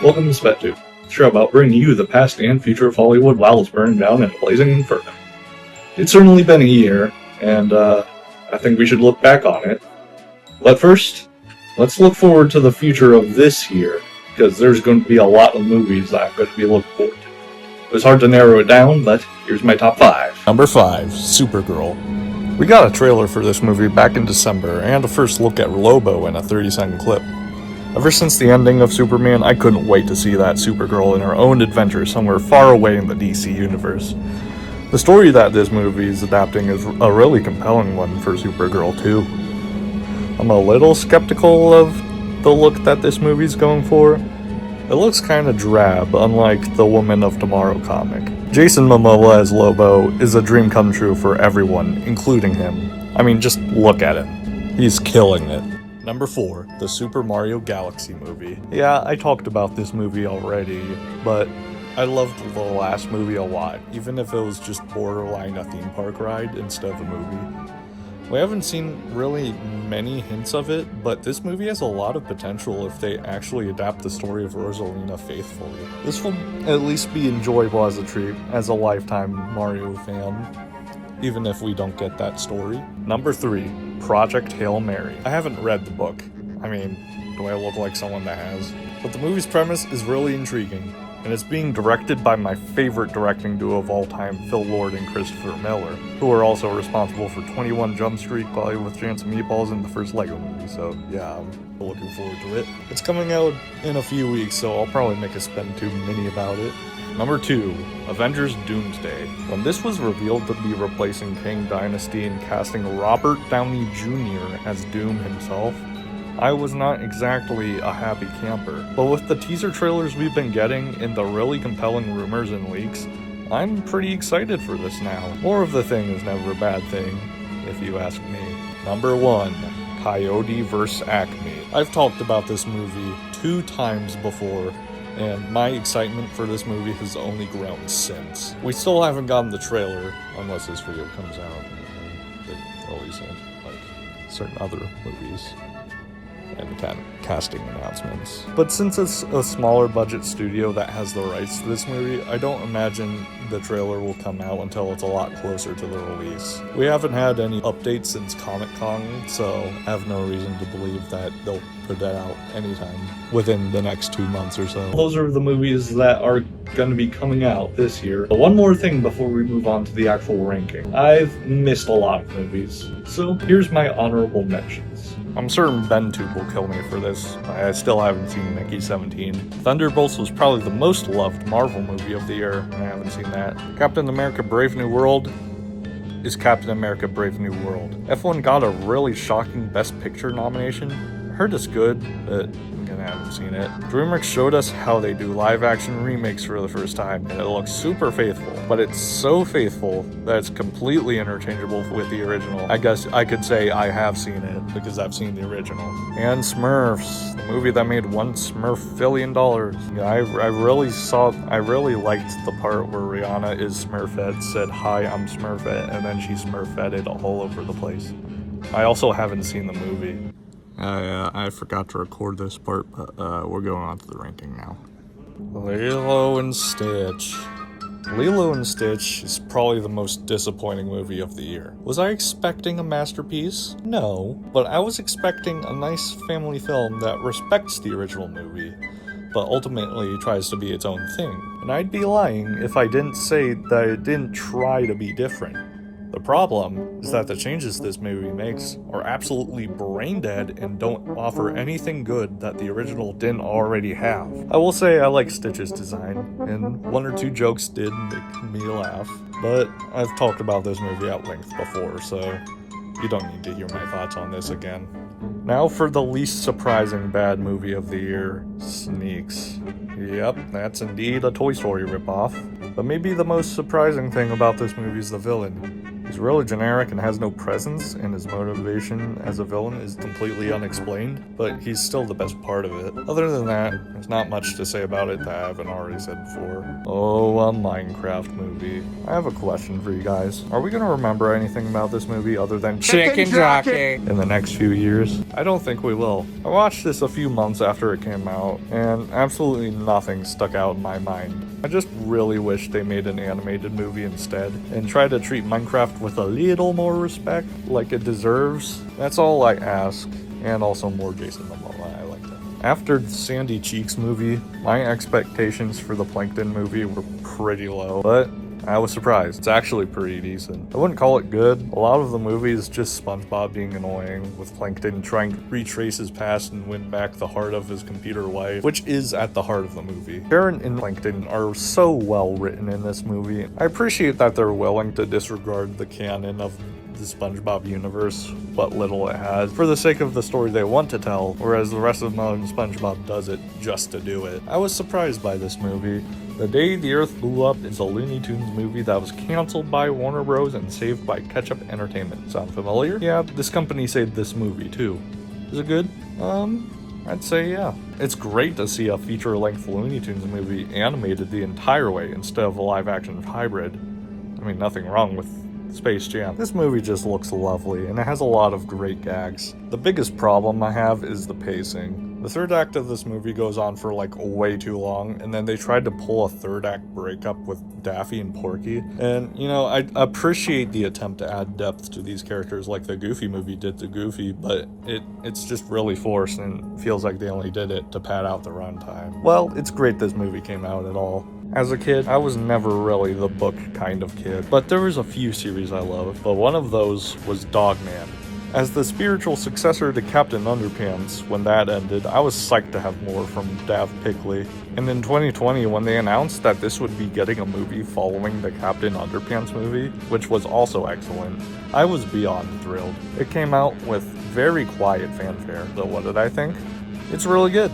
Welcome to Spen, the show about bringing you the past and future of Hollywood while it's burning down in a blazing inferno. It's certainly been a year, and I think we should look back on it. But first, let's look forward to the future of this year, because there's going to be a lot of movies that I'm going to be looking forward to. It was hard to narrow it down, but here's my top 5. Number 5, Supergirl. We got a trailer for this movie back in December, and a first look at Lobo in a 30-second clip. Ever since the ending of Superman, I couldn't wait to see that Supergirl in her own adventure somewhere far away in the DC universe. The story that this movie is adapting is a really compelling one for Supergirl too. I'm a little skeptical of the look that this movie's going for. It looks kinda drab, unlike the Woman of Tomorrow comic. Jason Momoa as Lobo is a dream come true for everyone, including him. I mean, just look at him. He's killing it. Number 4, the Super Mario Galaxy movie. Yeah, I talked about this movie already, but I loved the last movie a lot, even if it was just borderline a theme park ride instead of a movie. We haven't seen really many hints of it, but this movie has a lot of potential if they actually adapt the story of Rosalina faithfully. This will at least be enjoyable as a treat, as a lifetime Mario fan, even if we don't get that story. Number 3, Project Hail Mary. I haven't read the book. I mean, do I look like someone that has? But the movie's premise is really intriguing, and it's being directed by my favorite directing duo of all time, Phil Lord and Christopher Miller, who are also responsible for 21 Jump Street, Cloudy with Chance of Meatballs, and the first Lego movie, so yeah, I'm looking forward to it. It's coming out in a few weeks, so I'll probably make a Spen 2 mini about it. Number 2, Avengers Doomsday. When this was revealed to be replacing Kang Dynasty and casting Robert Downey Jr. as Doom himself, I was not exactly a happy camper. But with the teaser trailers we've been getting and the really compelling rumors and leaks, I'm pretty excited for this now. More of the thing is never a bad thing, if you ask me. Number 1, Coyote vs. Acme. I've talked about this movie 2 times before, and my excitement for this movie has only grown since. We still haven't gotten the trailer, unless this video comes out and they release it, like certain other movies and casting announcements. But since it's a smaller budget studio that has the rights to this movie, I don't imagine the trailer will come out until it's a lot closer to the release. We haven't had any updates since Comic-Con, so I have no reason to believe that they'll put that out anytime within the next 2 months or so. Those are the movies that are going to be coming out this year. But one more thing before we move on to the actual ranking. I've missed a lot of movies, so here's my honorable mentions. I'm certain BenTube will kill me for this. I still haven't seen Mickey 17. Thunderbolts was probably the most loved Marvel movie of the year, and I haven't seen that. Captain America Brave New World is Captain America Brave New World. F1 got a really shocking Best Picture nomination. I heard it's good, but again, I haven't seen it. DreamWorks showed us how they do live-action remakes for the first time, and it looks super faithful. But it's so faithful that it's completely interchangeable with the original. I guess I could say I have seen it, because I've seen the original. And Smurfs, the movie that made $1 Smurf-billion. Yeah, I really liked the part where Rihanna is Smurfette, said, "Hi, I'm Smurfette," and then she Smurfetted all over the place. I also haven't seen the movie. I forgot to record this part, but we're going on to the ranking now. Lilo and Stitch. Lilo and Stitch is probably the most disappointing movie of the year. Was I expecting a masterpiece? No, but I was expecting a nice family film that respects the original movie, but ultimately tries to be its own thing. And I'd be lying if I didn't say that it didn't try to be different. The problem is that the changes this movie makes are absolutely brain dead and don't offer anything good that the original didn't already have. I will say I like Stitch's design, and 1 or 2 jokes did make me laugh, but I've talked about this movie at length before, so you don't need to hear my thoughts on this again. Now for the least surprising bad movie of the year, Sneaks. Yep, that's indeed a Toy Story ripoff. But maybe the most surprising thing about this movie is the villain. He's really generic and has no presence, and his motivation as a villain is completely unexplained, but he's still the best part of it. Other than that, there's not much to say about it that I haven't already said before. Oh, a Minecraft movie. I have a question for you guys. Are we gonna remember anything about this movie other than Chicken Jockey in the next few years? I don't think we will. I watched this a few months after it came out, and absolutely nothing stuck out in my mind. I just really wish they made an animated movie instead, and try to treat Minecraft with a little more respect, like it deserves. That's all I ask, and also more Jason Momoa. I like that. After the Sandy Cheeks movie, my expectations for the Plankton movie were pretty low, but I was surprised. It's actually pretty decent. I wouldn't call it good. A lot of the movie is just SpongeBob being annoying, with Plankton trying to retrace his past and win back the heart of his computer wife, which is at the heart of the movie. Sharon and Plankton are so well written in this movie. I appreciate that they're willing to disregard the canon of the SpongeBob universe, what little it has, for the sake of the story they want to tell, whereas the rest of modern SpongeBob does it just to do it. I was surprised by this movie. The Day the Earth Blew Up is a Looney Tunes movie that was canceled by Warner Bros. And saved by Ketchup Entertainment. Sound familiar? Yeah, this company saved this movie too. Is it good? I'd say yeah. It's great to see a feature-length Looney Tunes movie animated the entire way instead of a live-action hybrid. I mean, nothing wrong with Space Jam. This movie just looks lovely, and it has a lot of great gags. The biggest problem I have is the pacing. The third act of this movie goes on for like way too long, and then they tried to pull a third act breakup with Daffy and Porky. And, you know, I appreciate the attempt to add depth to these characters like the Goofy movie did to Goofy, but it's just really forced and feels like they only did it to pad out the runtime. Well, it's great this movie came out at all. As a kid, I was never really the book kind of kid, but there was a few series I loved, but one of those was Dogman. As the spiritual successor to Captain Underpants, when that ended, I was psyched to have more from Dav Pilkey. And in 2020, when they announced that this would be getting a movie following the Captain Underpants movie, which was also excellent, I was beyond thrilled. It came out with very quiet fanfare, so what did I think? It's really good,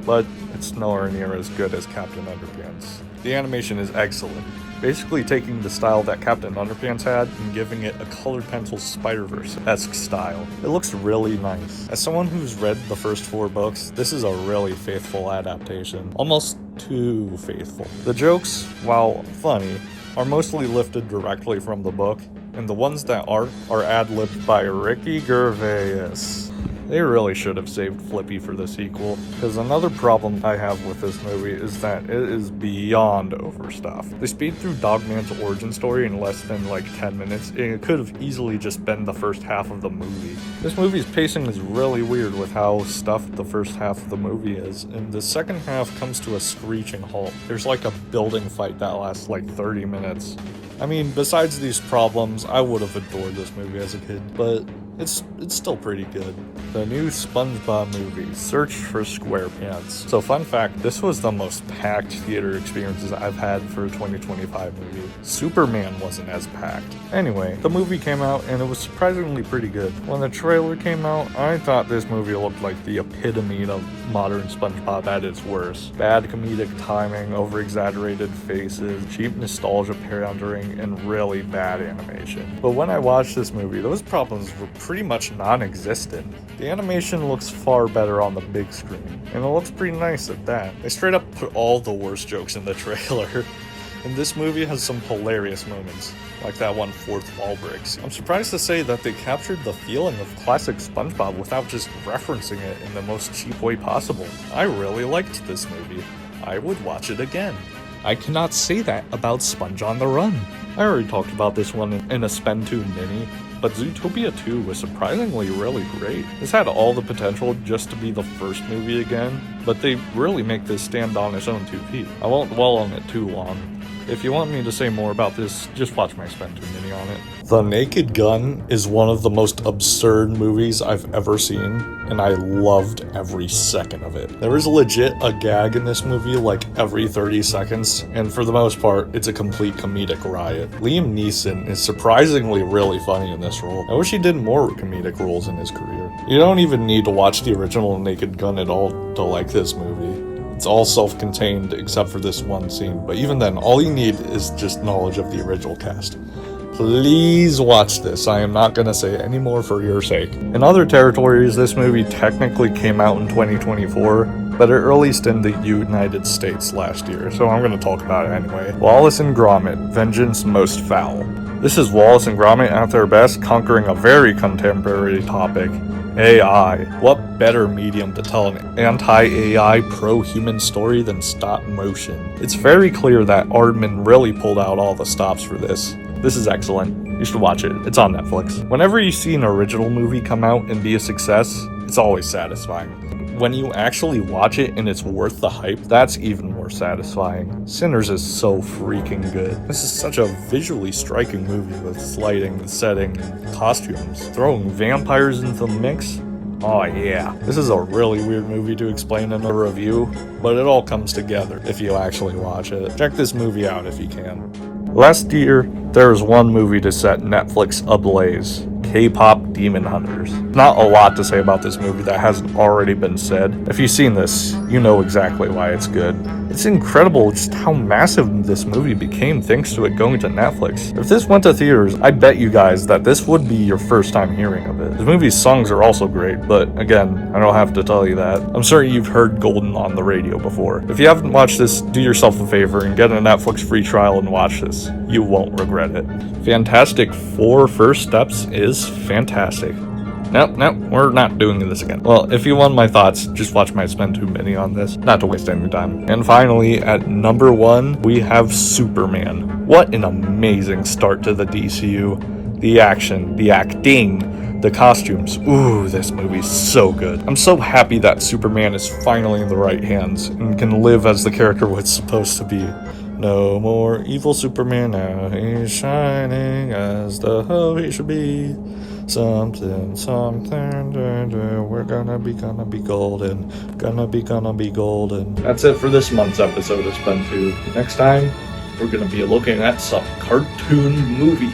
but it's nowhere near as good as Captain Underpants. The animation is excellent, basically taking the style that Captain Underpants had and giving it a colored pencil Spider-Verse-esque style. It looks really nice. As someone who's read the first 4 books, this is a really faithful adaptation. Almost too faithful. The jokes, while funny, are mostly lifted directly from the book, and the ones that are ad-libbed by Ricky Gervais. They really should have saved Flippy for the sequel, because another problem I have with this movie is that it is beyond overstuffed. They speed through Dogman's origin story in less than like 10 minutes, and it could have easily just been the first half of the movie. This movie's pacing is really weird with how stuffed the first half of the movie is, and the second half comes to a screeching halt. There's like a building fight that lasts like 30 minutes. I mean, besides these problems, I would have adored this movie as a kid, but it's still pretty good. The new SpongeBob movie, Search for SquarePants. So fun fact, this was the most packed theater experiences I've had for a 2025 movie. Superman wasn't as packed. Anyway, the movie came out and it was surprisingly pretty good. When the trailer came out, I thought this movie looked like the epitome of modern SpongeBob at its worst. Bad comedic timing, over-exaggerated faces, cheap nostalgia pandering, and really bad animation. But when I watched this movie, those problems were pretty much non-existent. The animation looks far better on the big screen, and it looks pretty nice at that. They straight up put all the worst jokes in the trailer. And this movie has some hilarious moments, like that one fourth wall breaks. I'm surprised to say that they captured the feeling of classic SpongeBob without just referencing it in the most cheap way possible. I really liked this movie. I would watch it again. I cannot say that about Sponge on the Run. I already talked about this one in a Spen 2 mini, but Zootopia 2 was surprisingly really great. This had all the potential just to be the first movie again, but they really make this stand on its own 2 feet. I won't dwell on it too long. If you want me to say more about this, just watch my Spen 2 mini on it. The Naked Gun is one of the most absurd movies I've ever seen, and I loved every second of it. There is legit a gag in this movie like every 30 seconds, and for the most part, it's a complete comedic riot. Liam Neeson is surprisingly really funny in this role. I wish he did more comedic roles in his career. You don't even need to watch the original Naked Gun at all to like this movie. It's all self-contained except for this one scene, but even then, all you need is just knowledge of the original cast. Please watch this. I am not going to say any more for your sake. In other territories, this movie technically came out in 2024, but it released in the United States last year, so I'm going to talk about it anyway. Wallace and Gromit, Vengeance Most Foul. This is Wallace and Gromit at their best, conquering a very contemporary topic, AI. What better medium to tell an anti-AI, pro-human story than stop motion? It's very clear that Aardman really pulled out all the stops for this. This is excellent. You should watch it. It's on Netflix. Whenever you see an original movie come out and be a success, it's always satisfying. When you actually watch it and it's worth the hype, that's even more satisfying. Sinners is so freaking good. This is such a visually striking movie with its lighting, setting, and costumes. Throwing vampires into the mix? Oh yeah. This is a really weird movie to explain in a review, but it all comes together if you actually watch it. Check this movie out if you can. Last year, there was one movie to set Netflix ablaze. K-pop Demon Hunters. Not a lot to say about this movie that hasn't already been said. If you've seen this, you know exactly why it's good. It's incredible just how massive this movie became thanks to it going to Netflix. If this went to theaters, I bet you guys that this would be your first time hearing of it. The movie's songs are also great, but again, I don't have to tell you that. I'm certain you've heard Golden on the radio before. If you haven't watched this, do yourself a favor and get a Netflix free trial and watch this. You won't regret it. Fantastic Four First Steps is fantastic. Nope, we're not doing this again. Well, if you want my thoughts, just watch my Spen 2 mini on this, not to waste any time. And finally, at number 1, we have Superman. What an amazing start to the DCU. The action, the acting, the costumes. Ooh, this movie's so good. I'm so happy that Superman is finally in the right hands and can live as the character was supposed to be. No more evil Superman now, he's shining as the hoe he should be. Something, we're gonna be golden, gonna be golden. That's it for this month's episode of Spen 2. Next time, we're gonna be looking at some cartoon movie.